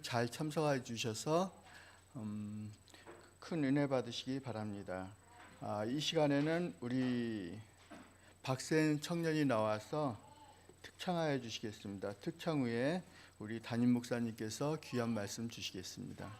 잘 참석해 주셔서 큰 은혜 받으시기 바랍니다. 이 시간에는 우리 박센 청년이 나와서 특창하여 주시겠습니다. 특창 후에 우리 담임 목사님께서 귀한 말씀 주시겠습니다.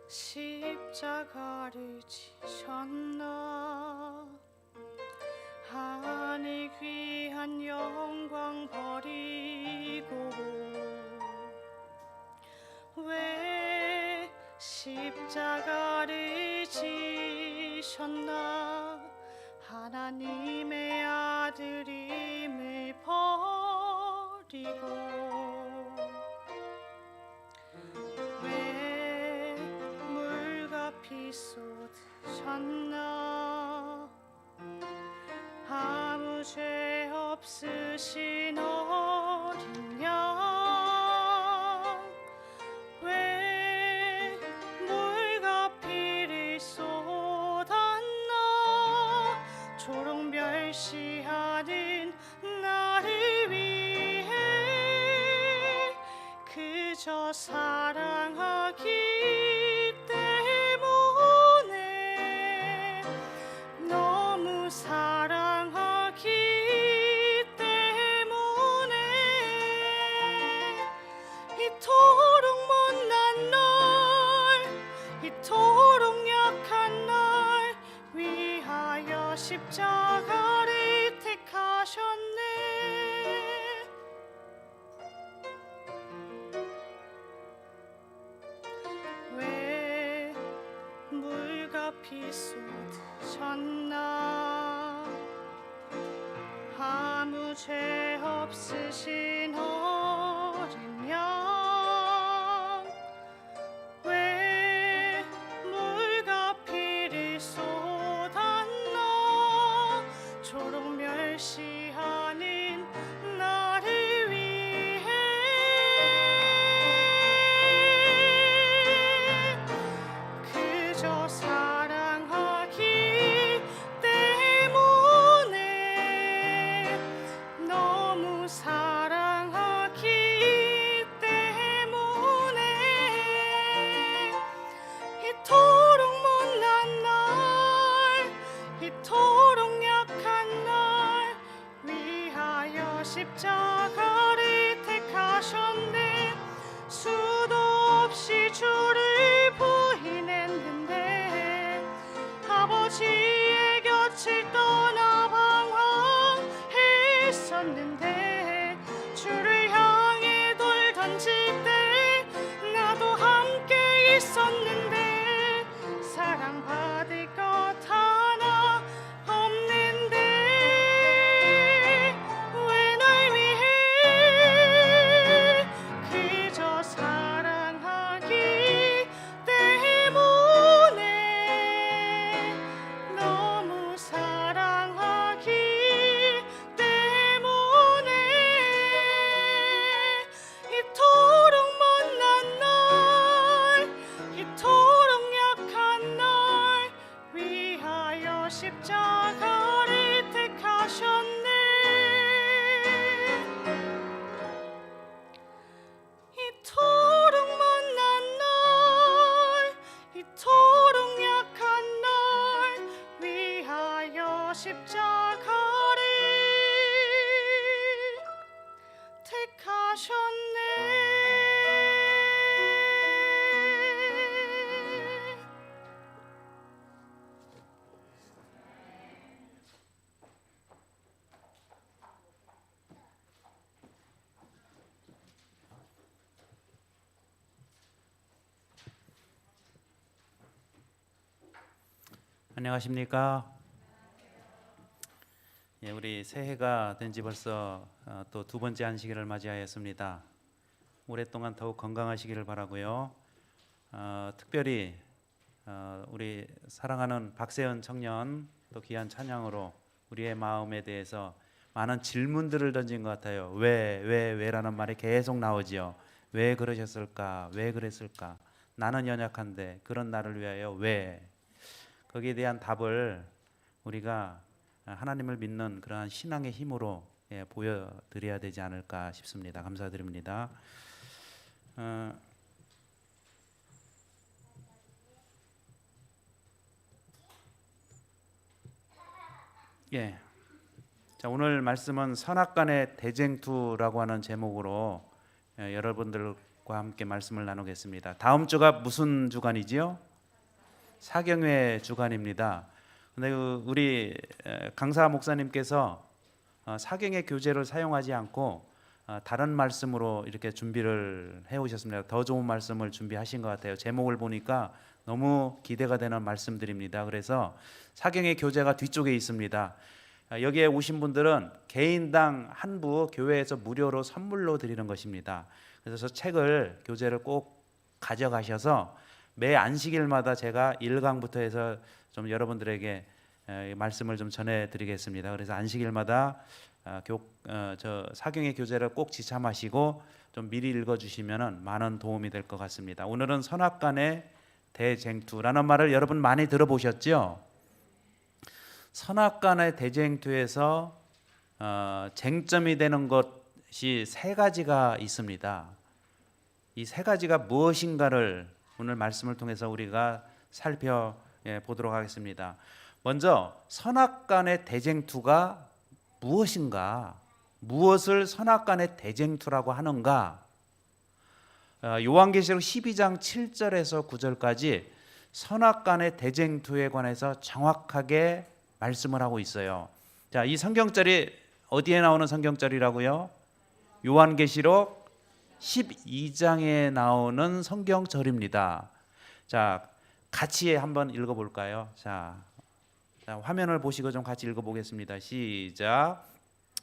십자가를 지셨나 하늘 귀한 영광 버리고 왜 십자가를 지셨나 하나님의 아들임을 버리고 피 쏟으셨나 아무 죄 없으신 어린 양 왜 물과 피를 쏟았나 초록 멸시하는 나를 위해 그저 사랑하기 사랑하기 때문에 이토록 못난 날 이토록 약한 날 위하여 십자가를 택하셨네. 왜 물과 피 쏟으셨나 아무 죄 없으신 어린 양 왜 물과 피를 쏟았나 초록 멸시하는 나를 위해 그저 사랑하기 때문에 너무 사랑 안녕하십니까? 예, 우리 새해가 된 지 벌써 또 두 번째 안식일을 맞이하였습니다. 오랫동안 더욱 건강하시기를 바라고요. 특별히 우리 사랑하는 박세현 청년 또 귀한 찬양으로 우리의 마음에 대해서 많은 질문들을 던진 것 같아요. 왜라는 말이 계속 나오지요. 왜 그러셨을까? 왜 그랬을까? 나는 연약한데 그런 나를 위하여 왜? 거기에 대한 답을 우리가 하나님을 믿는 그러한 신앙의 힘으로 보여드려야 되지 않을까 싶습니다. 감사드립니다. 자, 오늘 말씀은 선악간의 대쟁투라고 하는 제목으로 여러분들과 함께 말씀을 나누겠습니다. 다음 주가 무슨 주간이지요? 사경회 주간입니다. 근데 우리 강사 목사님께서 사경의 교재를 사용하지 않고 다른 말씀으로 이렇게 준비를 해오셨습니다. 더 좋은 말씀을 준비하신 것 같아요. 제목을 보니까 너무 기대가 되는 말씀들입니다. 그래서 사경의 교재가 뒤쪽에 있습니다. 여기에 오신 분들은 개인당 한 부 교회에서 무료로 선물로 드리는 것입니다. 그래서 책을 교재를 꼭 가져가셔서 매 안식일마다 제가 1강부터 해서 좀 여러분들에게 말씀을 좀 전해드리겠습니다. 그래서 안식일마다 저 사경의 교재를 꼭 지참하시고 좀 미리 읽어주시면 많은 도움이 될 것 같습니다. 오늘은 선악간의 대쟁투라는 말을 여러분 많이 들어보셨죠? 선악간의 대쟁투에서 쟁점이 되는 것이 세 가지가 있습니다. 이 세 가지가 무엇인가를 오늘 말씀을 통해서 우리가 살펴보도록 하겠습니다. 먼저 선악간의 대쟁투가 무엇인가? 무엇을 선악간의 대쟁투라고 하는가? 요한계시록 12장 7절에서 9절까지 선악간의 대쟁투에 관해서 정확하게 말씀을 하고 있어요. 자, 이 성경절이 어디에 나오는 성경절이라고요? 요한계시록 12장에 나오는 성경절입니다. 자, 같이 한번 읽어볼까요? 자, 화면을 보시고 좀 같이 읽어보겠습니다. 시작.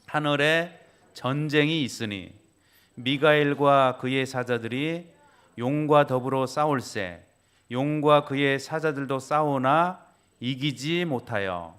하늘에 전쟁이 있으니 미가엘과 그의 사자들이 용과 더불어 싸울세. 용과 그의 사자들도 싸우나 이기지 못하여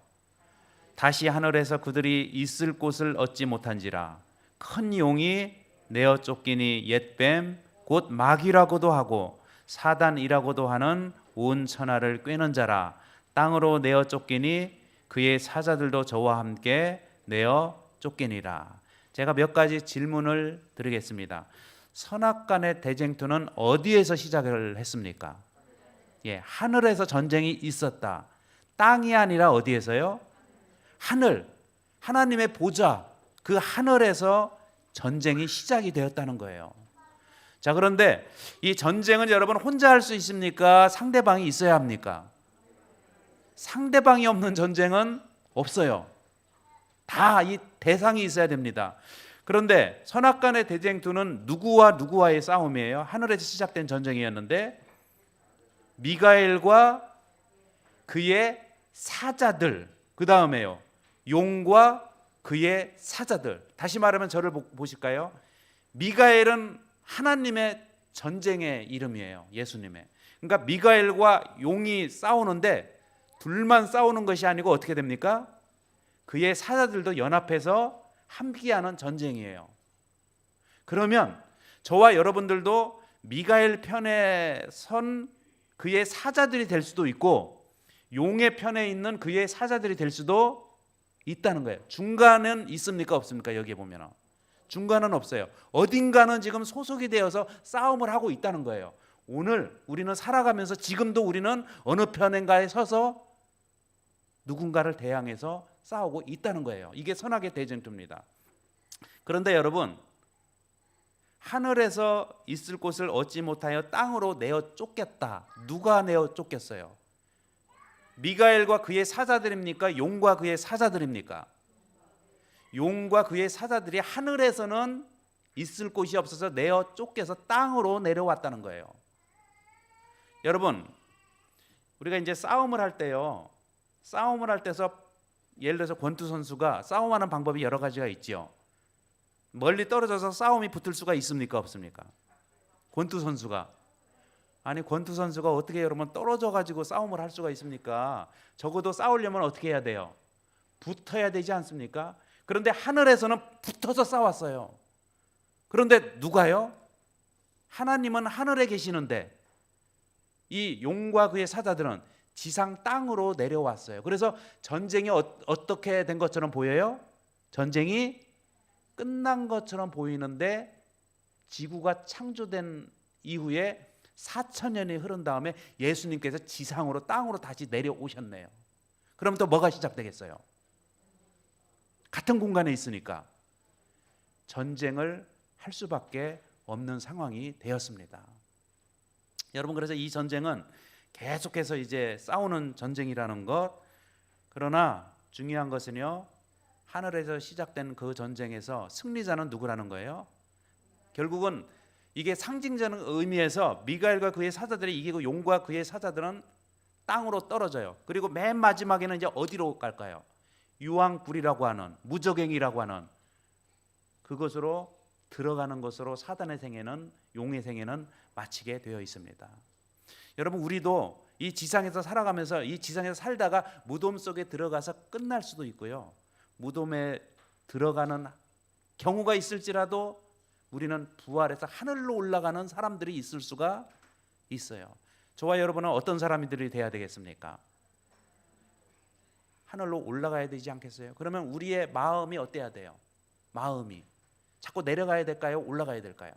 다시 하늘에서 그들이 있을 곳을 얻지 못한지라. 큰 용이 내어 쫓기니 옛뱀 곧 마귀라고도 하고 사단이라고도 하는 온 천하를 꿰는 자라. 땅으로 내어 쫓기니 그의 사자들도 저와 함께 내어 쫓기니라. 제가 몇 가지 질문을 드리겠습니다. 선악간의 대쟁투는 어디에서 시작을 했습니까? 하늘에서 전쟁이 있었다. 땅이 아니라 어디에서요? 하늘, 하나님의 보좌, 그 하늘에서 전쟁이 시작이 되었다는 거예요. 자, 그런데 이 전쟁은 여러분 혼자 할 수 있습니까? 상대방이 있어야 합니까? 상대방이 없는 전쟁은 없어요. 다 이 대상이 있어야 됩니다. 그런데 선악간의 대쟁투는 누구와 누구와의 싸움이에요? 하늘에서 시작된 전쟁이었는데 미가엘과 그의 사자들, 그 다음에요 용과 그의 사자들. 다시 말하면 저를 보실까요? 미가엘은 하나님의 전쟁의 이름이에요. 예수님의. 그러니까 미가엘과 용이 싸우는데 둘만 싸우는 것이 아니고 어떻게 됩니까? 그의 사자들도 연합해서 함께하는 전쟁이에요. 그러면 저와 여러분들도 미가엘 편에 선 그의 사자들이 될 수도 있고 용의 편에 있는 그의 사자들이 될 수도 있다는 거예요. 중간은 있습니까? 없습니까? 여기에 보면 중간은 없어요. 어딘가는 지금 소속이 되어서 싸움을 하고 있다는 거예요. 오늘 우리는 살아가면서 지금도 우리는 어느 편인가에 서서 누군가를 대항해서 싸우고 있다는 거예요. 이게 선악의 대쟁투입니다. 그런데 여러분, 하늘에서 있을 곳을 얻지 못하여 땅으로 내어 쫓겼다. 누가 내어 쫓겼어요? 미가엘과 그의 사자들입니까? 용과 그의 사자들입니까? 용과 그의 사자들이 하늘에서는 있을 곳이 없어서 내어 쫓겨서 땅으로 내려왔다는 거예요. 여러분, 우리가 이제 싸움을 할 때요, 싸움을 할 때서 예를 들어서 권투 선수가 싸움하는 방법이 여러 가지가 있죠. 멀리 떨어져서 싸움이 붙을 수가 있습니까? 없습니까? 권투 선수가 어떻게 여러분 떨어져 가지고 싸움을 할 수가 있습니까? 적어도 싸우려면 어떻게 해야 돼요? 붙어야 되지 않습니까? 그런데 하늘에서는 붙어서 싸웠어요. 그런데 누가요? 하나님은 하늘에 계시는데 이 용과 그의 사자들은 지상 땅으로 내려왔어요. 그래서 전쟁이 어떻게 된 것처럼 보여요? 전쟁이 끝난 것처럼 보이는데 지구가 창조된 이후에 4,000년이 흐른 다음에 예수님께서 지상으로 땅으로 다시 내려오셨네요. 그럼 또 뭐가 시작되겠어요? 같은 공간에 있으니까 전쟁을 할 수밖에 없는 상황이 되었습니다. 여러분, 그래서 이 전쟁은 계속해서 이제 싸우는 전쟁이라는 것. 그러나 중요한 것은요, 하늘에서 시작된 그 전쟁에서 승리자는 누구라는 거예요? 결국은 이게 상징적인 의미에서 미가엘과 그의 사자들이 이기고 용과 그의 사자들은 땅으로 떨어져요. 그리고 맨 마지막에는 이제 어디로 갈까요? 유황불이라고 하는, 무저갱이라고 하는 그것으로 들어가는 것으로 사단의 생애는, 용의 생애는 마치게 되어 있습니다. 여러분, 우리도 이 지상에서 살아가면서 이 지상에서 살다가 무덤 속에 들어가서 끝날 수도 있고요, 무덤에 들어가는 경우가 있을지라도 우리는 부활해서 하늘로 올라가는 사람들이 있을 수가 있어요. 저와 여러분은 어떤 사람들이 돼야 되겠습니까? 하늘로 올라가야 되지 않겠어요? 그러면 우리의 마음이 어때야 돼요? 마음이 자꾸 내려가야 될까요? 올라가야 될까요?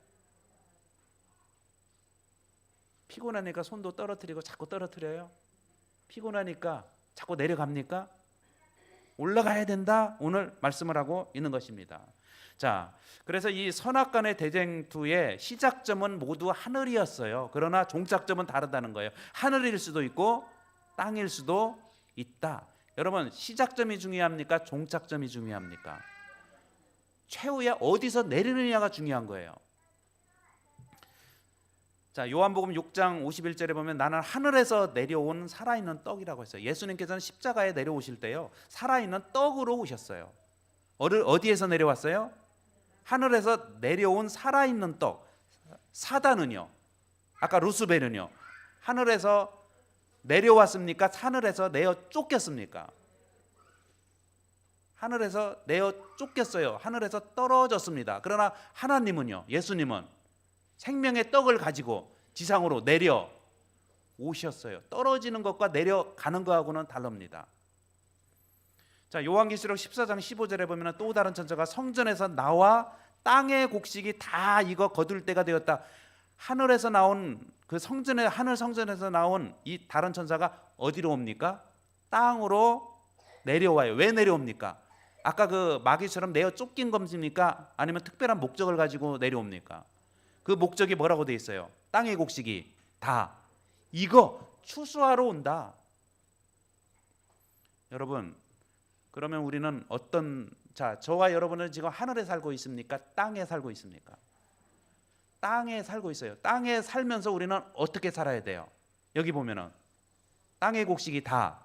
피곤하니까 손도 떨어뜨리고 자꾸 떨어뜨려요? 피곤하니까 자꾸 내려갑니까? 올라가야 된다, 오늘 말씀을 하고 있는 것입니다. 자, 그래서 이 선악간의 대쟁투의 시작점은 모두 하늘이었어요. 그러나 종착점은 다르다는 거예요. 하늘일 수도 있고 땅일 수도 있다. 여러분, 시작점이 중요합니까? 종착점이 중요합니까? 최후에 어디서 내리느냐가 중요한 거예요. 자, 요한복음 6장 51절에 보면 나는 하늘에서 내려온 살아있는 떡이라고 했어요. 예수님께서는 십자가에 내려오실 때요, 살아있는 떡으로 오셨어요. 어디에서 내려왔어요? 하늘에서 내려온 살아있는 떡. 사단은요, 아까 루스벨은요, 하늘에서 내려왔습니까? 하늘에서 내어 쫓겼습니까? 하늘에서 내어 쫓겼어요. 하늘에서 떨어졌습니다. 그러나 하나님은요, 예수님은 생명의 떡을 가지고 지상으로 내려 오셨어요. 떨어지는 것과 내려가는 것하고는 다릅니다. 자, 요한계시록 14장 15절에 보면 또 다른 천사가 성전에서 나와 땅의 곡식이 다 익어 거둘 때가 되었다. 하늘에서 나온 그 하늘 성전에서 나온 이 다른 천사가 어디로 옵니까? 땅으로 내려와요. 왜 내려옵니까? 아까 그 마귀처럼 내어 쫓긴 겁니까? 아니면 특별한 목적을 가지고 내려옵니까? 그 목적이 뭐라고 돼 있어요? 땅의 곡식이 다 이거 추수하러 온다. 여러분, 그러면 우리는 저와 여러분은 지금 하늘에 살고 있습니까? 땅에 살고 있습니까? 땅에 살고 있어요. 땅에 살면서 우리는 어떻게 살아야 돼요? 여기 보면은 땅의 곡식이 다,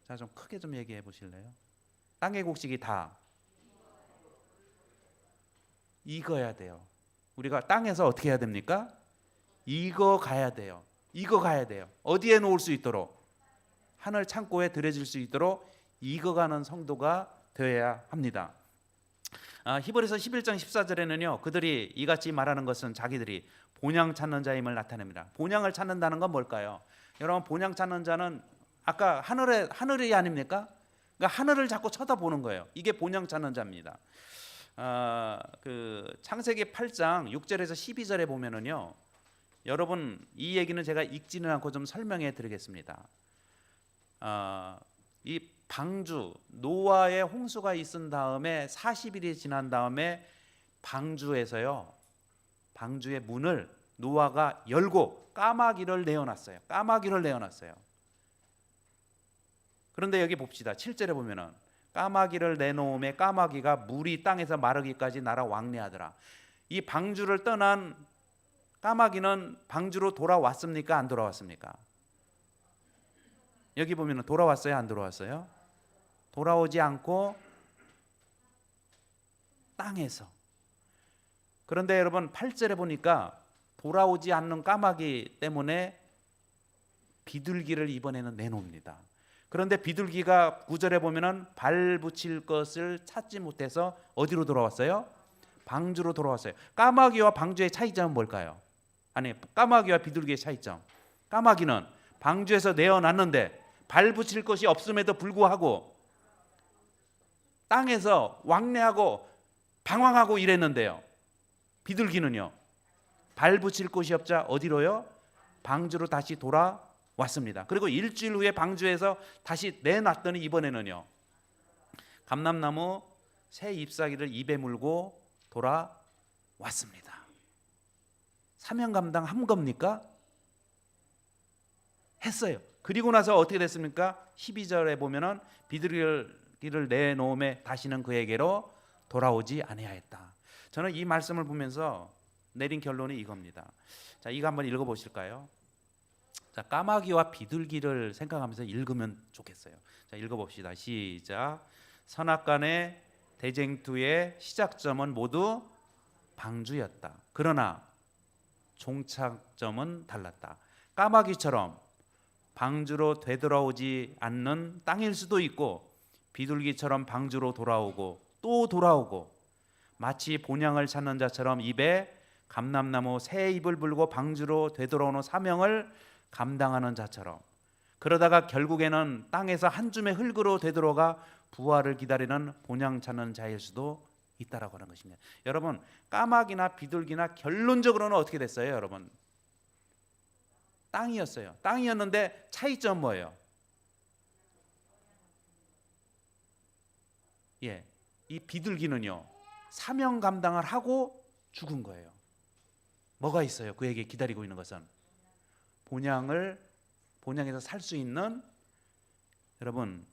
자, 좀 크게 좀 얘기해 보실래요? 땅의 곡식이 다 익어야 돼요. 우리가 땅에서 어떻게 해야 됩니까? 익어 가야 돼요. 익어 가야 돼요. 어디에 놓을 수 있도록? 하늘 창고에 들여질 수 있도록 익어가는 성도가 되어야 합니다. 히브리서 11장 14절에는요, 그들이 이같이 말하는 것은 자기들이 본향 찾는 자임을 나타냅니다. 본향을 찾는다는 건 뭘까요? 여러분, 본향 찾는 자는 아까 하늘이 아닙니까? 그러니까 하늘을 자꾸 쳐다보는 거예요. 이게 본향 찾는 자입니다. 그 창세기 8장 6절에서 12절에 보면은요, 여러분, 이 얘기는 제가 읽지는 않고 좀 설명해 드리겠습니다. 이 방주, 노아의 홍수가 있은 다음에 40일이 지난 다음에 방주에서요, 방주의 문을 노아가 열고 까마귀를 내어놨어요. 까마귀를 내어놨어요. 그런데 여기 봅시다. 7절에 보면은 까마귀를 내놓음에 까마귀가 물이 땅에서 마르기까지 날아 왕래하더라. 이 방주를 떠난 까마귀는 방주로 돌아왔습니까? 안 돌아왔습니까? 여기 보면은 돌아왔어요, 안 돌아왔어요? 돌아오지 않고 땅에서. 그런데 여러분 8절에 보니까 돌아오지 않는 까마귀 때문에 비둘기를 이번에는 내놓습니다. 그런데 비둘기가 9절에 보면은 발 붙일 것을 찾지 못해서 어디로 돌아왔어요? 방주로 돌아왔어요. 까마귀와 방주의 차이점은 뭘까요? 아니, 까마귀와 비둘기의 차이점. 까마귀는 방주에서 내어놨는데 발 붙일 것이 없음에도 불구하고 땅에서 왕래하고 방황하고 이랬는데요. 비둘기는요, 발 붙일 곳이 없자 어디로요? 방주로 다시 돌아왔습니다. 그리고 일주일 후에 방주에서 다시 내놨더니 이번에는요, 감람나무 새 잎사귀를 입에 물고 돌아왔습니다. 사명 감당한 겁니까? 했어요. 그리고 나서 어떻게 됐습니까? 12절에 보면은 비둘기를 내놓음에 다시는 그에게로 돌아오지 아니하였다. 저는 이 말씀을 보면서 내린 결론이 이겁니다. 자, 이거 한번 읽어 보실까요? 자, 까마귀와 비둘기를 생각하면서 읽으면 좋겠어요. 자, 읽어 봅시다. 시작. 선악간의 대쟁투의 시작점은 모두 방주였다. 그러나 종착점은 달랐다. 까마귀처럼 방주로 되돌아오지 않는 땅일 수도 있고, 비둘기처럼 방주로 돌아오고 또 돌아오고, 마치 본향을 찾는 자처럼 입에 감람나무 새 잎을 불고 방주로 되돌아오는 사명을 감당하는 자처럼, 그러다가 결국에는 땅에서 한 줌의 흙으로 되돌아가 부활을 기다리는 본향 찾는 자일 수도 있다라고 하는 것입니다. 여러분, 까마귀나 비둘기나 결론적으로는 어떻게 됐어요, 여러분? 땅이었어요. 땅이었는데 차이점 뭐예요? 예, 이 비둘기는요, 사명 감당을 하고 죽은 거예요. 뭐가 있어요? 그에게 기다리고 있는 것은 본향에서 살 수 있는, 여러분,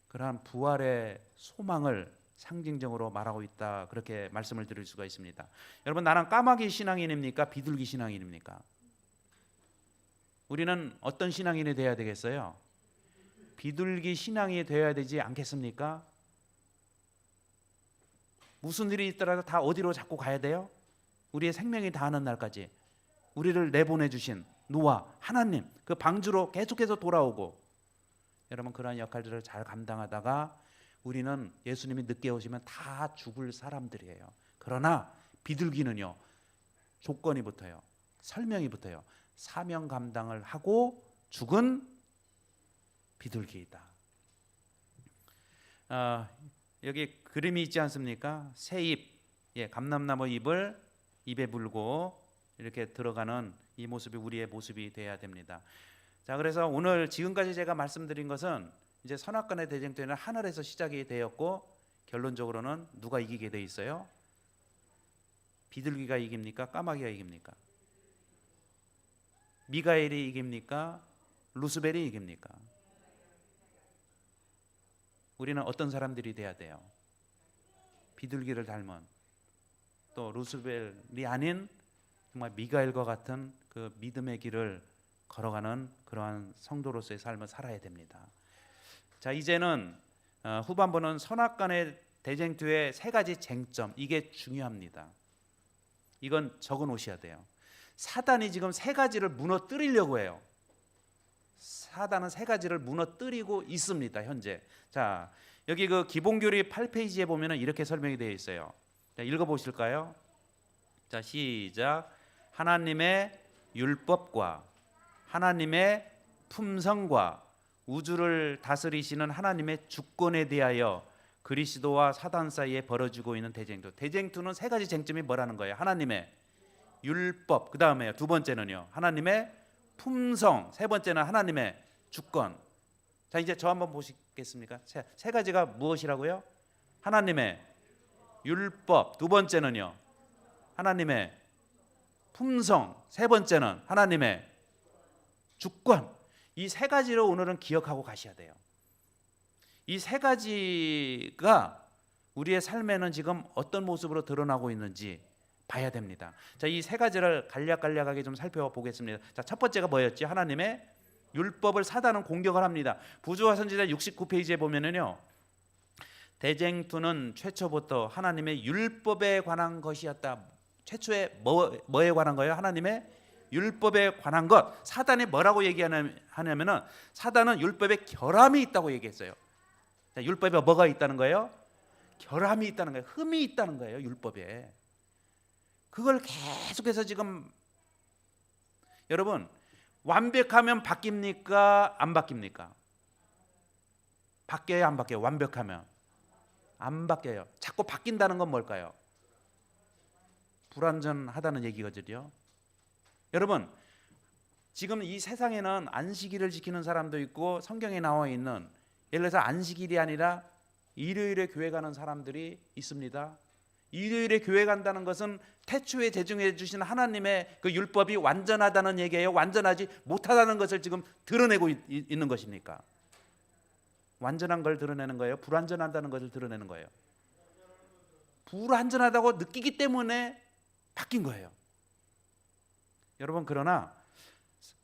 그러한 부활의 소망을 상징적으로 말하고 있다, 그렇게 말씀을 드릴 수가 있습니다. 여러분, 나는 까마귀 신앙인입니까? 비둘기 신앙인입니까? 우리는 어떤 신앙인이 되어야 되겠어요? 비둘기 신앙이 되어야 되지 않겠습니까? 무슨 일이 있더라도 다 어디로 자꾸 가야 돼요? 우리의 생명이 다하는 날까지 우리를 내보내 주신 노아 하나님, 그 방주로 계속해서 돌아오고, 여러분, 그러한 역할들을 잘 감당하다가 우리는 예수님이 늦게 오시면 다 죽을 사람들이에요. 그러나 비둘기는요, 조건이 붙어요. 설명이 붙어요. 사명 감당을 하고 죽은 비둘기이다. 여기 그림이 있지 않습니까? 새 잎, 예, 감람나무 잎을 입에 물고 이렇게 들어가는 이 모습이 우리의 모습이 되어야 됩니다. 자, 그래서 오늘 지금까지 제가 말씀드린 것은 이제 선악간의 대쟁투는 하늘에서 시작이 되었고, 결론적으로는 누가 이기게 돼 있어요? 비둘기가 이깁니까? 까마귀가 이깁니까? 미가엘이 이깁니까? 루스벨이 이깁니까? 우리는 어떤 사람들이 돼야 돼요? 비둘기를 닮은, 또 루스벨이 아닌 정말 미가엘과 같은 그 믿음의 길을 걸어가는 그러한 성도로서의 삶을 살아야 됩니다. 자, 이제는 후반부는 선악간의 대쟁투의 세 가지 쟁점, 이게 중요합니다. 이건 적어 놓으셔야 돼요. 사단이 지금 세 가지를 무너뜨리려고 해요. 사단은 세 가지를 무너뜨리고 있습니다, 현재. 자, 여기 그 기본교리 8페이지에 보면은 이렇게 설명이 되어 있어요. 자, 읽어 보실까요? 자, 시작. 하나님의 율법과 하나님의 품성과 우주를 다스리시는 하나님의 주권에 대하여 그리스도와 사단 사이에 벌어지고 있는 대쟁투. 대쟁투는 세 가지 쟁점이 뭐라는 거예요? 하나님의 율법, 그 다음에 두 번째는요, 하나님의 품성, 세 번째는 하나님의 주권. 자, 이제 저 한번 보시겠습니까? 세 가지가 무엇이라고요? 하나님의 율법, 두 번째는요, 하나님의 품성, 세 번째는 하나님의 주권. 이 세 가지를 오늘은 기억하고 가셔야 돼요. 이 세 가지가 우리의 삶에는 지금 어떤 모습으로 드러나고 있는지 봐야 됩니다. 자, 이 세 가지를 간략간략하게 좀 살펴보겠습니다. 자, 첫 번째가 뭐였지? 하나님의 율법을 사단은 공격을 합니다. 부조화 선지자 69페이지에 보면은요, 대쟁투는 최초부터 하나님의 율법에 관한 것이었다. 최초에 뭐에 관한 거예요? 하나님의 율법에 관한 것. 사단이 뭐라고 얘기하냐면은 사단은 율법에 결함이 있다고 얘기했어요. 자, 율법에 뭐가 있다는 거예요? 결함이 있다는 거예요. 흠이 있다는 거예요. 율법에. 그걸 계속해서 지금 여러분, 완벽하면 바뀝니까? 안 바뀝니까? 바뀌어요? 안 바뀌어요? 완벽하면 안 바뀌어요. 자꾸 바뀐다는 건 뭘까요? 불완전하다는 얘기거든요. 여러분, 지금 이 세상에는 안식일을 지키는 사람도 있고 성경에 나와 있는, 예를 들어서 안식일이 아니라 일요일에 교회 가는 사람들이 있습니다. 일요일에 교회 간다는 것은 태초에 제정해 주신 하나님의 그 율법이 완전하다는 얘기예요? 완전하지 못하다는 것을 지금 드러내고 있는 것입니까? 완전한 걸 드러내는 거예요? 불완전하다는 것을 드러내는 거예요? 불완전하다고 느끼기 때문에 바뀐 거예요. 여러분, 그러나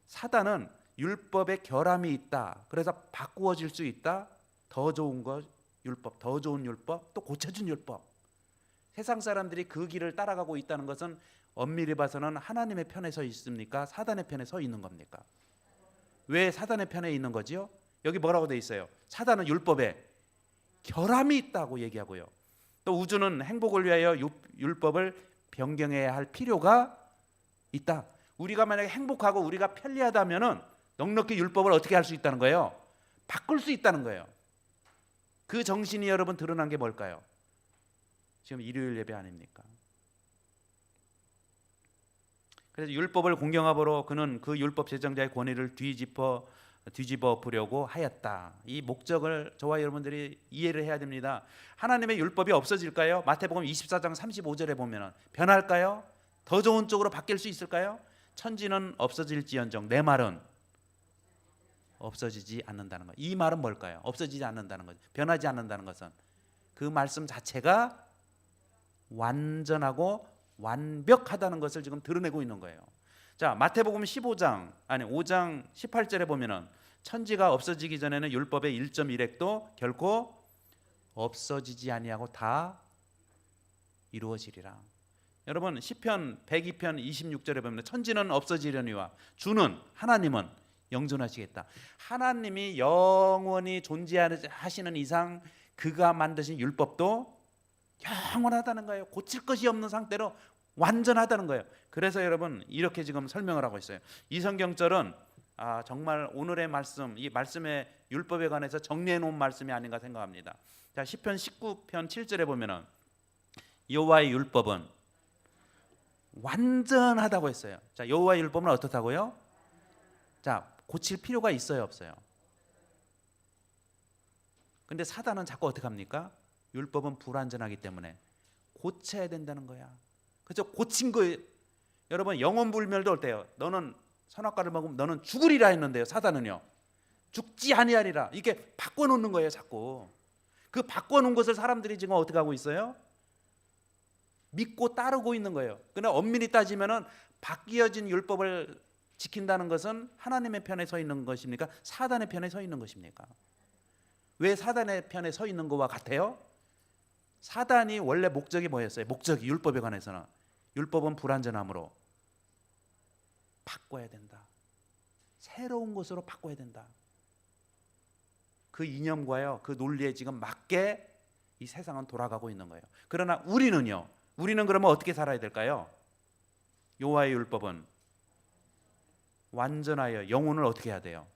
사단은 율법에 결함이 있다, 그래서 바꾸어질 수 있다. 더 좋은 것 율법, 더 좋은 율법, 또 고쳐준 율법. 세상 사람들이 그 길을 따라가고 있다는 것은 엄밀히 봐서는 하나님의 편에 서 있습니까? 사단의 편에 서 있는 겁니까? 왜 사단의 편에 있는 거지요? 여기 뭐라고 돼 있어요? 사단은 율법에 결함이 있다고 얘기하고요. 또 우주는 행복을 위하여 율법을 변경해야 할 필요가 있다. 우리가 만약에 행복하고 우리가 편리하다면은 넉넉히 율법을 어떻게 할 수 있다는 거예요? 바꿀 수 있다는 거예요. 그 정신이 여러분 드러난 게 뭘까요? 지금 일요일 예배 아닙니까? 그래서 율법을 공경함으로 그는 그 율법 제정자의 권위를 뒤집어 엎으려고 하였다. 이 목적을 저와 여러분들이 이해를 해야 됩니다. 하나님의 율법이 없어질까요? 마태복음 24장 35절에 보면 변할까요? 더 좋은 쪽으로 바뀔 수 있을까요? 천지는 없어질지언정 내 말은 없어지지 않는다는 것. 이 말은 뭘까요? 없어지지 않는다는 것, 변하지 않는다는 것은 그 말씀 자체가 완전하고 완벽하다는 것을 지금 드러내고 있는 거예요. 자, 마태복음 5장 18절에 보면은 천지가 없어지기 전에는 율법의 1.1획도 결코 없어지지 아니하고 다 이루어지리라. 여러분, 시편 102편 26절에 보면 천지는 없어지려니와 주는 하나님은 영존하시겠다. 하나님이 영원히 존재하시는 이상 그가 만드신 율법도 영원하다는 거예요. 고칠 것이 없는 상태로 완전하다는 거예요. 그래서 여러분 이렇게 지금 설명을 하고 있어요. 이 성경절은 정말 오늘의 말씀, 이 말씀의 율법에 관해서 정리해 놓은 말씀이 아닌가 생각합니다. 자, 시편 19편 7절에 보면은 여호와의 율법은 완전하다고 했어요. 자, 여호와의 율법은 어떻다고요? 자, 고칠 필요가 있어요, 없어요? 근데 사단은 자꾸 어떻게 합니까? 율법은 불완전하기 때문에 고쳐야 된다는 거야. 그래서 고친 거예요. 여러분, 영혼불멸도 어때요? 너는 선악과를 먹으면 너는 죽으리라 했는데요, 사단은요 죽지 아니하리라. 이렇게 바꿔놓는 거예요. 자꾸 그 바꿔놓은 것을 사람들이 지금 어떻게 하고 있어요? 믿고 따르고 있는 거예요. 그러나 엄밀히 따지면은 바뀌어진 율법을 지킨다는 것은 하나님의 편에 서 있는 것입니까? 사단의 편에 서 있는 것입니까? 왜 사단의 편에 서 있는 것과 같아요? 사단이 원래 목적이 뭐였어요? 목적이 율법에 관해서는 율법은 불완전함으로 바꿔야 된다. 새로운 것으로 바꿔야 된다. 그 이념과요, 그 논리에 지금 맞게 이 세상은 돌아가고 있는 거예요. 그러나 우리는요, 우리는 그러면 어떻게 살아야 될까요? 여호와의 율법은 완전하여 영혼을 어떻게 해야 돼요?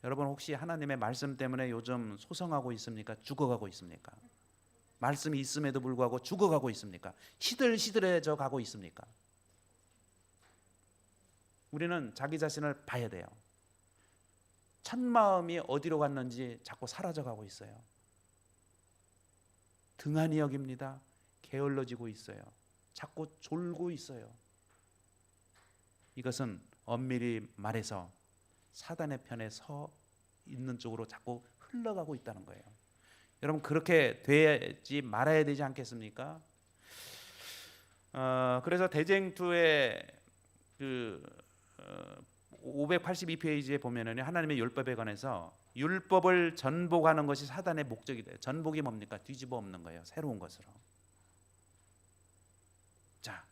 여러분, 혹시 하나님의 말씀 때문에 요즘 소성하고 있습니까? 죽어가고 있습니까? 말씀이 있음에도 불구하고 죽어가고 있습니까? 시들시들해져 가고 있습니까? 우리는 자기 자신을 봐야 돼요. 첫 마음이 어디로 갔는지 자꾸 사라져가고 있어요. 등한히 여깁니다. 게을러지고 있어요. 자꾸 졸고 있어요. 이것은 엄밀히 말해서 사단의 편에 서 있는 쪽으로 자꾸 흘러가고 있다는 거예요. 여러분, 그렇게 되지 말아야 되지 않겠습니까? 그래서 대쟁투의 582페이지에 보면은 하나님의 율법에 관해서 율법을 전복하는 것이 사단의 목적이 돼요. 전복이 뭡니까? 뒤집어 엎는 거예요. 새로운 것으로. 자,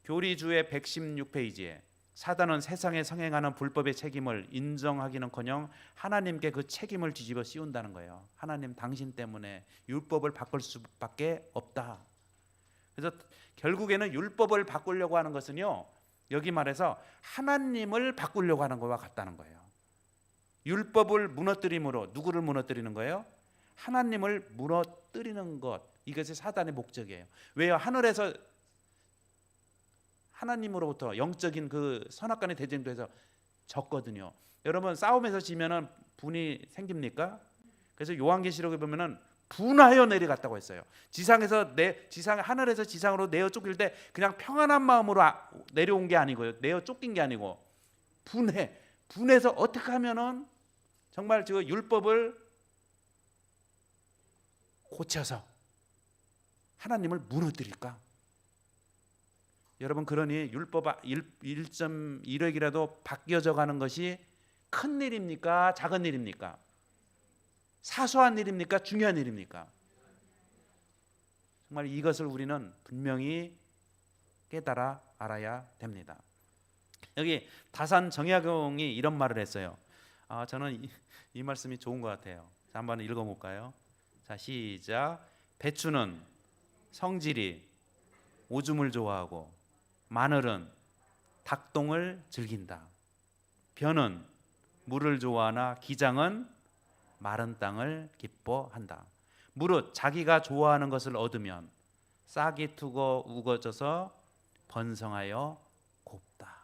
교리주의 116페이지에 사단은 세상에 성행하는 불법의 책임을 인정하기는커녕 하나님께 그 책임을 뒤집어 씌운다는 거예요. 하나님 당신 때문에 율법을 바꿀 수밖에 없다. 그래서 결국에는 율법을 바꾸려고 하는 것은요, 여기 말해서 하나님을 바꾸려고 하는 것과 같다는 거예요. 율법을 무너뜨림으로 누구를 무너뜨리는 거예요? 하나님을 무너뜨리는 것. 이것이 사단의 목적이에요. 왜요? 하늘에서 하나님으로부터 영적인 그 선악간의 대쟁도에서 졌거든요. 여러분 싸움에서 지면은 분이 생깁니까? 그래서 요한계시록에 보면은 분하여 내려갔다고 했어요. 하늘에서 지상으로 내어 쫓길 때 그냥 평안한 마음으로 내려온 게 아니고요. 내어 쫓긴 게 아니고 분해서 어떻게 하면은 정말 저 율법을 고쳐서 하나님을 무너뜨릴까? 여러분 그러니 율법 1.1획이라도 바뀌어져 가는 것이 큰 일입니까? 작은 일입니까? 사소한 일입니까? 중요한 일입니까? 정말 이것을 우리는 분명히 깨달아 알아야 됩니다. 여기 다산 정약용이 이런 말을 했어요. 저는 이 말씀이 좋은 것 같아요. 자, 한번 읽어볼까요? 자, 시작. 배추는 성질이 오줌을 좋아하고 마늘은 닭똥을 즐긴다. 벼는 물을 좋아하나 기장은 마른 땅을 기뻐한다. 무릇 자기가 좋아하는 것을 얻으면 싹이 트고 우거져서 번성하여 곱다.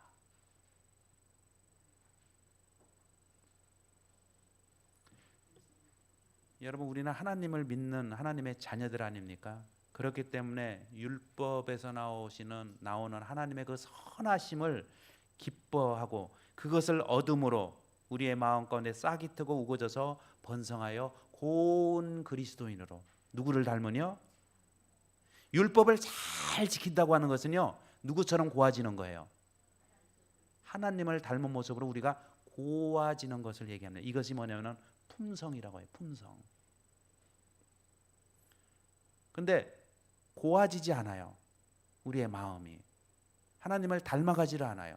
여러분 우리는 하나님을 믿는 하나님의 자녀들 아닙니까? 그렇기 때문에 율법에서 나오는 하나님의 그 선하심을 기뻐하고 그것을 얻음으로 우리의 마음 가운데 싹이 트고 우거져서 번성하여 고운 그리스도인으로 누구를 닮으뇨? 율법을 잘 지킨다고 하는 것은요 누구처럼 고와지는 거예요? 하나님을 닮은 모습으로 우리가 고와지는 것을 얘기합니다. 이것이 뭐냐면 품성이라고 해요. 품성. 근데 고와지지 않아요. 우리의 마음이 하나님을 닮아가지를 않아요.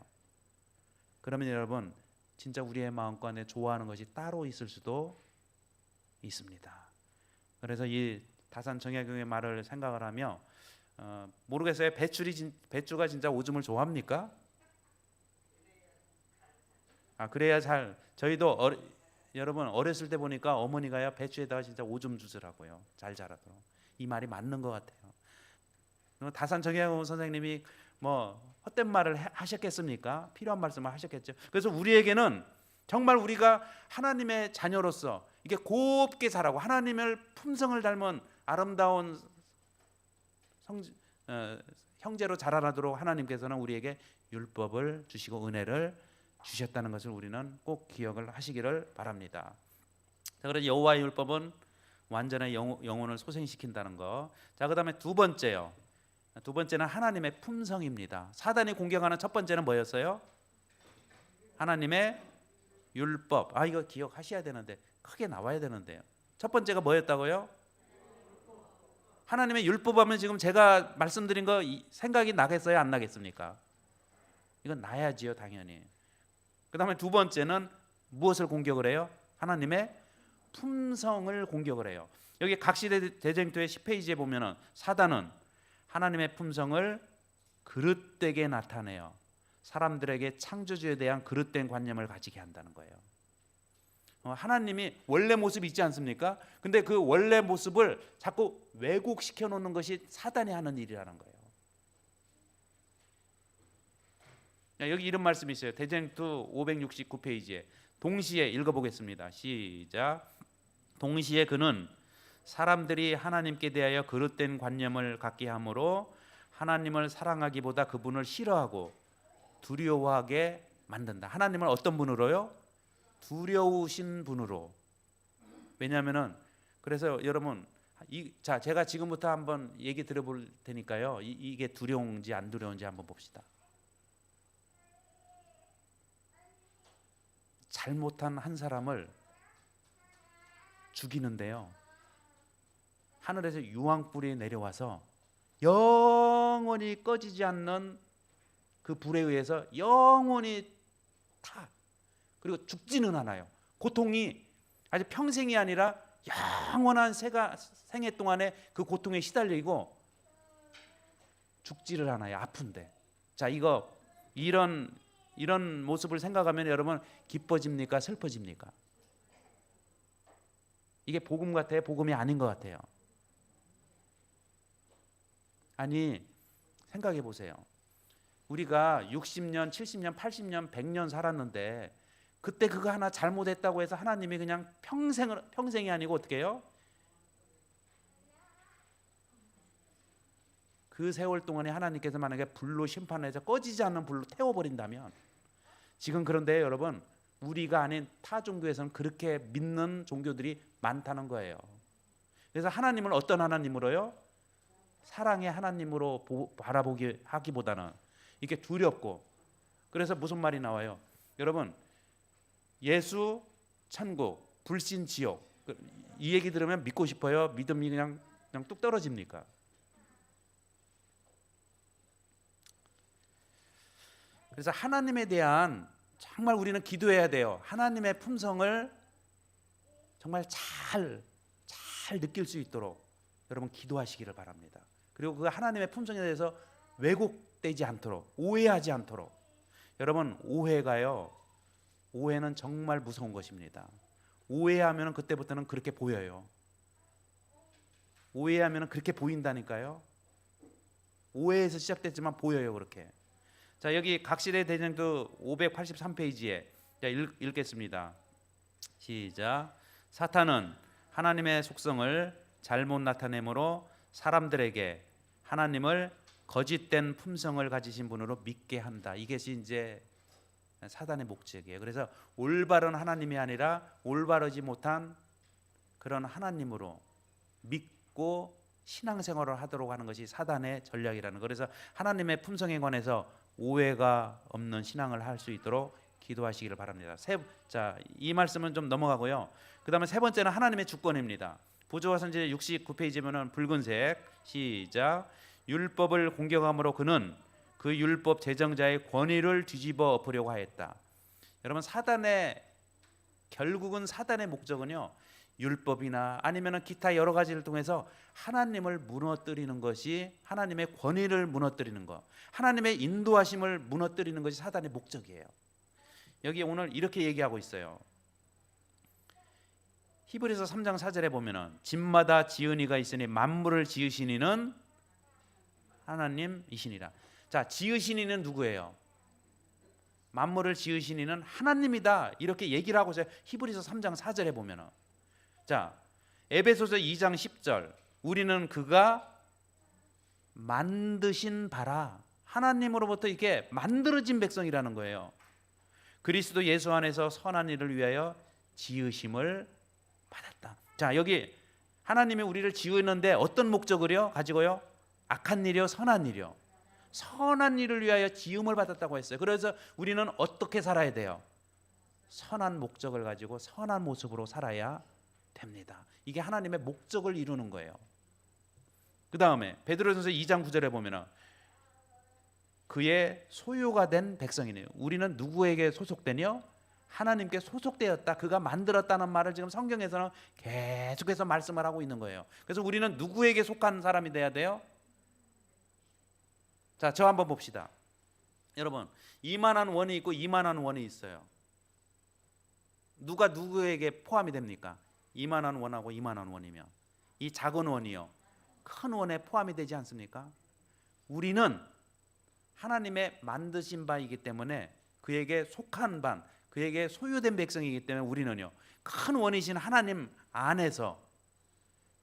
그러면 여러분 진짜 우리의 마음 가운데 좋아하는 것이 따로 있을 수도 있습니다. 그래서 이 다산 정약용의 말을 생각을 하며 모르겠어요. 배추가 진짜 오줌을 좋아합니까? 그래야 잘. 저희도 여러분 어렸을 때 보니까 어머니가요 배추에다가 진짜 오줌 주스라고요. 잘 자라도록. 이 말이 맞는 것 같아요. 다산 정약용 선생님이 뭐 헛된 말을 하셨겠습니까? 필요한 말씀을 하셨겠죠. 그래서 우리에게는 정말 우리가 하나님의 자녀로서 이게 곱게 자라고 하나님을 품성을 닮은 아름다운 형제로 자라나도록 하나님께서는 우리에게 율법을 주시고 은혜를 주셨다는 것을 우리는 꼭 기억을 하시기를 바랍니다. 자, 그래서 여호와의 율법은 완전한 영혼을 소생시킨다는 거. 자, 그다음에 두 번째는 하나님의 품성입니다. 사단이 공격하는 첫 번째는 뭐였어요? 하나님의 율법. 이거 기억하셔야 되는데 크게 나와야 되는데요. 첫 번째가 뭐였다고요? 하나님의 율법하면 지금 제가 말씀드린 거 생각이 나겠어요? 안 나겠습니까? 이건 나야지요, 당연히. 그다음에 두 번째는 무엇을 공격을 해요? 하나님의 품성을 공격을 해요. 여기 각시대 대쟁투의 10페이지에 보면은 사단은 하나님의 품성을 그릇되게 나타내요. 사람들에게 창조주에 대한 그릇된 관념을 가지게 한다는 거예요. 하나님이 원래 모습이 있지 않습니까? 근데 그 원래 모습을 자꾸 왜곡시켜 놓는 것이 사단이 하는 일이라는 거예요. 여기 이런 말씀이 있어요. 대쟁투 569페이지에 동시에 읽어보겠습니다. 시작. 동시에 그는 사람들이 하나님께 대하여 그릇된 관념을 갖게 하므로 하나님을 사랑하기보다 그분을 싫어하고 두려워하게 만든다. 하나님을 어떤 분으로요? 두려우신 분으로. 왜냐하면은 그래서 여러분 제가 지금부터 한번 얘기 들어볼 테니까요. 이게 두려운지 안 두려운지 한번 봅시다. 잘못한 한 사람을 죽이는데요. 하늘에서 유황불이 내려와서 영원히 꺼지지 않는 그 불에 의해서 영원히 타. 그리고 죽지는 않아요. 고통이 아주 평생이 아니라 영원한 생애 동안에 그 고통에 시달리고 죽지를 않아요. 아픈데. 자, 이런 모습을 생각하면 여러분 기뻐집니까? 슬퍼집니까? 이게 복음 같아요? 복음이 아닌 것 같아요. 아니, 생각해 보세요. 우리가 60년, 70년, 80년, 100년 살았는데 그때 그거 하나 잘못했다고 해서 하나님이 그냥 평생이 아니고 어떻게 해요? 그 세월 동안에 하나님께서 만약에 불로 심판해서 꺼지지 않는 불로 태워버린다면, 지금 그런데 여러분 우리가 아닌 타 종교에서는 그렇게 믿는 종교들이 많다는 거예요. 그래서 하나님을 어떤 하나님으로요? 사랑의 하나님으로 바라보기 하기보다는 이게 두렵고, 그래서 무슨 말이 나와요? 여러분, 예수 천국, 불신 지옥, 이 얘기 들으면 믿고 싶어요? 믿음이 그냥 뚝 떨어집니까? 그래서 하나님에 대한 정말 우리는 기도해야 돼요. 하나님의 품성을 정말 잘 느낄 수 있도록 여러분 기도하시기를 바랍니다. 그리고 그 하나님의 품성에 대해서 왜곡되지 않도록, 오해하지 않도록. 여러분, 오해는 정말 무서운 것입니다. 오해하면 그때부터는 그렇게 보여요. 오해하면 그렇게 보인다니까요. 오해에서 시작됐지만 보여요, 그렇게. 자, 여기 각시대 대전도 583페이지에 읽겠습니다. 시작. 사탄은 하나님의 속성을 잘못 나타내므로 사람들에게 하나님을 거짓된 품성을 가지신 분으로 믿게 한다. 이것이 이제 사단의 목적이에요. 그래서 올바른 하나님이 아니라 올바르지 못한 그런 하나님으로 믿고 신앙생활을 하도록 하는 것이 사단의 전략이라는 거. 그래서 하나님의 품성에 관해서 오해가 없는 신앙을 할 수 있도록 기도하시기를 바랍니다. 자, 이 말씀은 좀 넘어가고요. 그 다음에 세 번째는 하나님의 주권입니다. 부조와 선지자 69페이지면은 붉은색. 시작. 율법을 공격함으로 그는 그 율법 제정자의 권위를 뒤집어 엎으려고 하였다. 여러분, 결국은 사단의 목적은요, 율법이나 아니면은 기타 여러 가지를 통해서 하나님을 무너뜨리는 것이, 하나님의 권위를 무너뜨리는 것, 하나님의 인도하심을 무너뜨리는 것이 사단의 목적이에요. 여기 오늘 이렇게 얘기하고 있어요. 히브리서 3장 4절에 보면은 집마다 지은 이가 있으니 만물을 지으신 이는 하나님이시니라. 자, 지으신 이는 누구예요? 만물을 지으신 이는 하나님이다. 이렇게 얘기를 하고 있어요. 히브리서 3장 4절에 보면은. 자, 에베소서 2장 10절. 우리는 그가 만드신 바라. 하나님으로부터 이렇게 만들어진 백성이라는 거예요. 그리스도 예수 안에서 선한 일을 위하여 지으심을 받았다. 자, 여기 하나님이 우리를 지었는데 어떤 목적을요? 가지고요? 악한 일이요, 선한 일이요. 선한 일을 위하여 지음을 받았다고 했어요. 그래서 우리는 어떻게 살아야 돼요? 선한 목적을 가지고 선한 모습으로 살아야 됩니다. 이게 하나님의 목적을 이루는 거예요. 그 다음에 베드로전서 2장 9절에 보면은 그의 소유가 된 백성이네요. 우리는 누구에게 소속되뇨? 하나님께 소속되었다. 그가 만들었다는 말을 지금 성경에서는 계속해서 말씀을 하고 있는 거예요. 그래서 우리는 누구에게 속한 사람이 돼야 돼요? 자, 저 한번 봅시다. 여러분, 이만한 원이 있고 이만한 원이 있어요. 누가 누구에게 포함이 됩니까? 이만한 원하고 이만한 원이면 이 작은 원이요, 큰 원에 포함이 되지 않습니까? 우리는 하나님의 만드신 바이기 때문에 그에게 속한 반, 그에게 소유된 백성이기 때문에 우리는요, 큰 원이신 하나님 안에서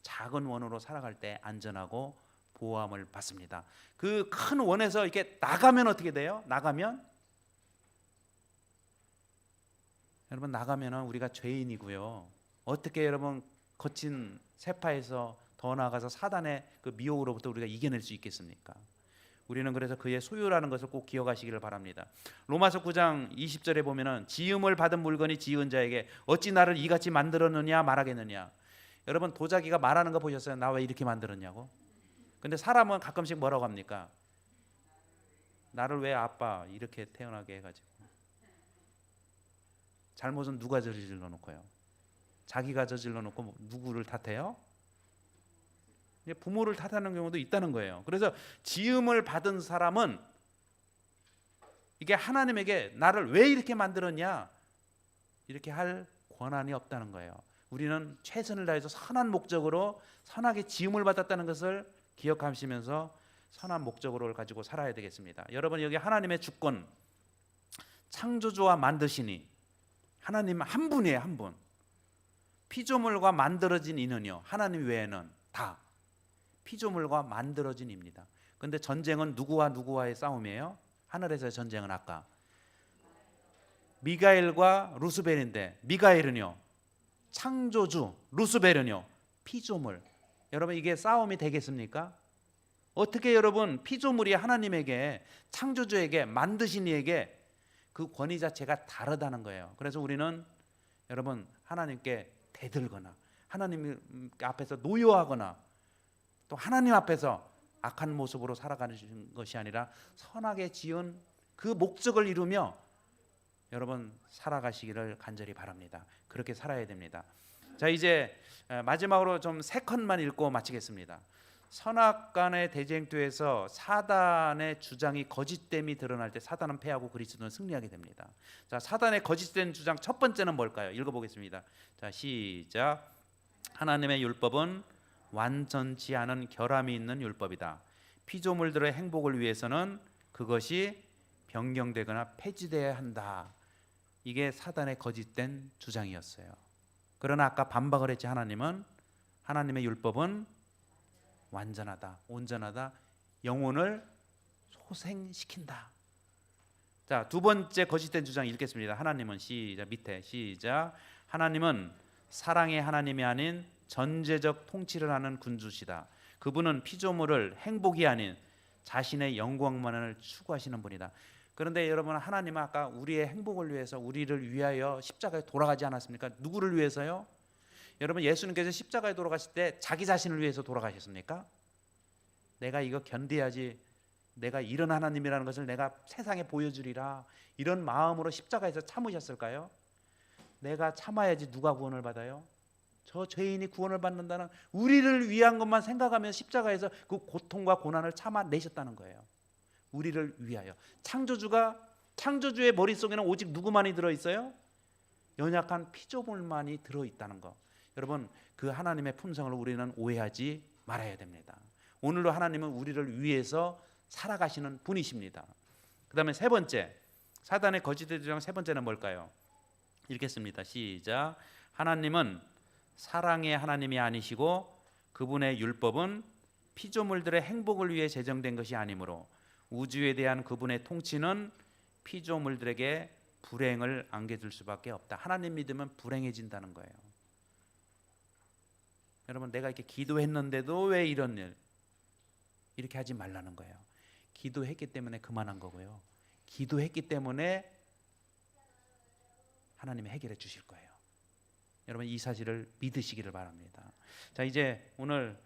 작은 원으로 살아갈 때 안전하고 보호함을 받습니다. 그 큰 원에서 이렇게 나가면 어떻게 돼요? 여러분, 나가면은 우리가 죄인이고요. 어떻게 여러분 거친 세파에서 더 나아가서 사단의 그 미혹으로부터 우리가 이겨낼 수 있겠습니까? 우리는 그래서 그의 소유라는 것을 꼭 기억하시기를 바랍니다. 로마서 9장 20절에 보면은 지음을 받은 물건이 지은 자에게 어찌 나를 이같이 만들었느냐 말하겠느냐. 여러분 도자기가 말하는 거 보셨어요? 나 왜 이렇게 만들었냐고. 근데 사람은 가끔씩 뭐라고 합니까? 나를 왜 아빠 이렇게 태어나게 해가지고. 잘못은 누가 저질러 놓고요? 자기가 저질러 놓고 누구를 탓해요? 부모를 탓하는 경우도 있다는 거예요. 그래서 지음을 받은 사람은 이게 하나님에게 나를 왜 이렇게 만들었냐 이렇게 할 권한이 없다는 거예요. 우리는 최선을 다해서 선한 목적으로 선하게 지음을 받았다는 것을 기억하시면서 선한 목적으로 가지고 살아야 되겠습니다. 여러분 여기 하나님의 주권, 창조주와 만드시니 하나님 한 분이에요. 한 분. 피조물과 만들어진 이는요 하나님 외에는 다 피조물과 만들어진 입니다. 그런데 전쟁은 누구와 누구와의 싸움이에요? 하늘에서의 전쟁은 아까 미가엘과 루스벨인데 미가엘은요 창조주, 루스벨은요 피조물. 여러분 이게 싸움이 되겠습니까? 어떻게 여러분 피조물이 하나님에게 창조주에게 만드신 이에게 그 권위 자체가 다르다는 거예요. 그래서 우리는 여러분 하나님께 대들거나 하나님 앞에서 노여하거나 또 하나님 앞에서 악한 모습으로 살아가는 것이 아니라 선하게 지은 그 목적을 이루며 여러분 살아가시기를 간절히 바랍니다. 그렇게 살아야 됩니다. 자 이제 마지막으로 좀 3컷만 읽고 마치겠습니다. 선악간의 대쟁투에서 사단의 주장이 거짓됨이 드러날 때 사단은 패하고 그리스도는 승리하게 됩니다. 자 사단의 거짓된 주장 첫 번째는 뭘까요? 읽어보겠습니다. 자 시작. 하나님의 율법은 완전치 않은 결함이 있는 율법이다. 피조물들의 행복을 위해서는 그것이 변경되거나 폐지되어야 한다. 이게 사단의 거짓된 주장이었어요. 그러나 아까 반박을 했지 하나님은 하나님의 율법은 완전하다, 온전하다, 영혼을 소생시킨다. 자, 두 번째 거짓된 주장 읽겠습니다. 하나님은 시작 밑에 시작. 하나님은 사랑의 하나님이 아닌 전제적 통치를 하는 군주시다. 그분은 피조물을 행복이 아닌 자신의 영광만을 추구하시는 분이다. 그런데 여러분 하나님은 아까 우리의 행복을 위해서 우리를 위하여 십자가에 돌아가지 않았습니까? 누구를 위해서요? 여러분 예수님께서 십자가에 돌아가실 때 자기 자신을 위해서 돌아가셨습니까? 내가 이거 견뎌야지, 내가 이런 하나님이라는 것을 내가 세상에 보여주리라, 이런 마음으로 십자가에서 참으셨을까요? 내가 참아야지 누가 구원을 받아요? 저 죄인이 구원을 받는다는 우리를 위한 것만 생각하며 십자가에서 그 고통과 고난을 참아내셨다는 거예요. 우리를 위하여. 창조주의 머릿속에는 오직 누구만이 들어있어요? 연약한 피조물만이 들어있다는 거. 여러분 그 하나님의 품성을 우리는 오해하지 말아야 됩니다. 오늘도 하나님은 우리를 위해서 살아가시는 분이십니다. 그 다음에 세 번째, 사단의 거짓의 주장 세 번째는 뭘까요? 읽겠습니다. 시작. 하나님은 사랑의 하나님이 아니시고 그분의 율법은 피조물들의 행복을 위해 제정된 것이 아니므로 우주에 대한 그분의 통치는 피조물들에게 불행을 안겨줄 수밖에 없다. 하나님 믿으면 불행해진다는 거예요. 여러분 내가 이렇게 기도했는데도 왜 이런 일, 이렇게 하지 말라는 거예요. 기도했기 때문에 그만한 거고요. 기도했기 때문에 하나님이 해결해 주실 거예요. 여러분 이 사실을 믿으시기를 바랍니다. 자 이제 오늘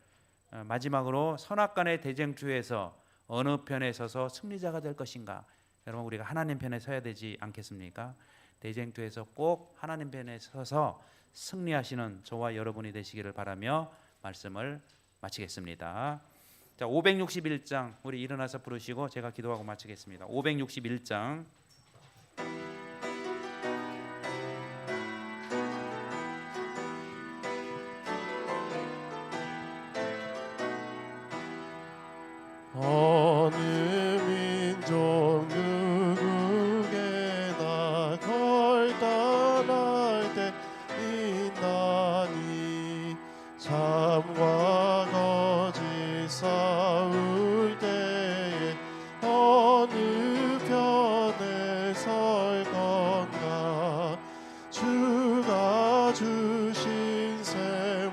마지막으로 선악간의 대쟁투에서 어느 편에 서서 승리자가 될 것인가? 여러분 우리가 하나님 편에 서야 되지 않겠습니까? 대쟁투에서 꼭 하나님 편에 서서 승리하시는 저와 여러분이 되시기를 바라며 말씀을 마치겠습니다. 자 561장 우리 일어나서 부르시고 제가 기도하고 마치겠습니다. 561장 어느 민족 누구게나 걸단할 때 있나니 참과 거짓 싸울 때에 어느 편에 설 건가 주가 주신 새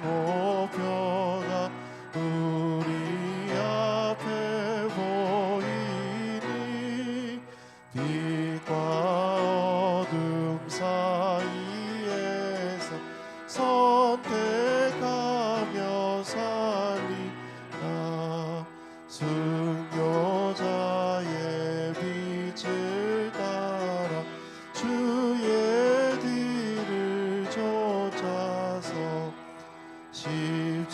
목표가 우리 앞에 보이 순교자의 빛을 따라 주의 뒤를 쫓아서 십자가를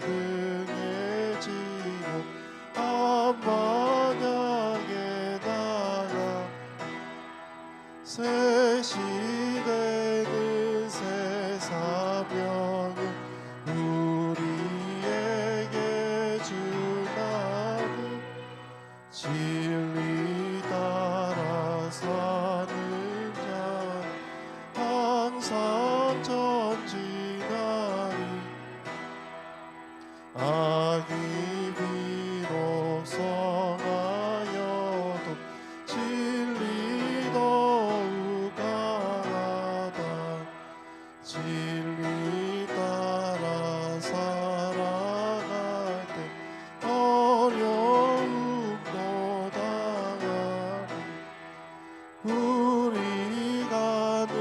등에 지고 한방향에 나가 새 시대는 새 사명을 우리에게 주나니 진리 따라 사는 자 항상 전진하리 악이 비록 성하여도 진리 더욱 강하다 진리 따라 살아갈 때 어려움도 당하리 우리 가는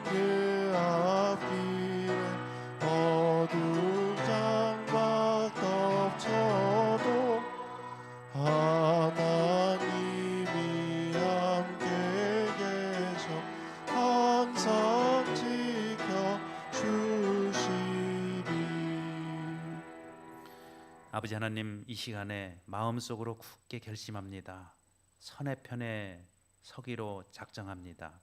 그 앞길에 어두운 장막 덮쳐도 하나님이 함께 계셔 항상 지켜주시리. 아버지 하나님, 이 시간에 마음속으로 굳게 결심합니다. 선의 편에 서기로 작정합니다.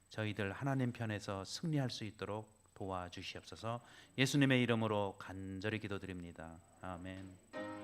저희들 하나님 편에서 승리할 수 있도록 도와주시옵소서. 예수님의 이름으로 간절히 기도드립니다. 아멘.